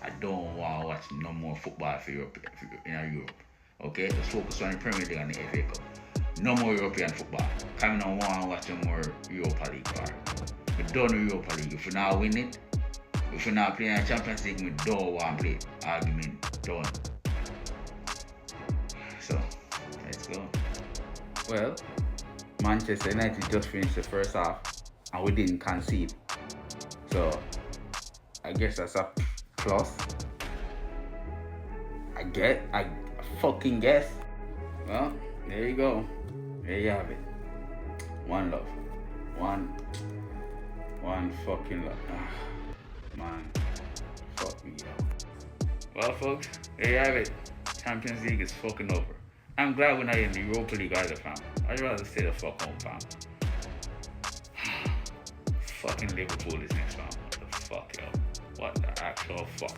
I don't want to watch no more football for Europe in Europe. Okay, just focus on the Premier League and the FA Cup. No more European football. Coming on want to watch no more Europa League part. We done with Europa League. If we not win it, if we not play in the Champions League, we don't want to play. Argument done. So let's go. Well, Manchester United just finished the first half and we didn't concede. So I guess that's a plus. I fucking guess. Well, there you go. There you have it. One love. One fucking love. Man. Fuck me up. Well folks, there you have it. Champions League is fucking over. I'm glad we're not in the Europa League either, fam. I'd rather stay the fuck home, fam. Fucking Liverpool is next, fam. What the fuck, yo? What the actual fuck?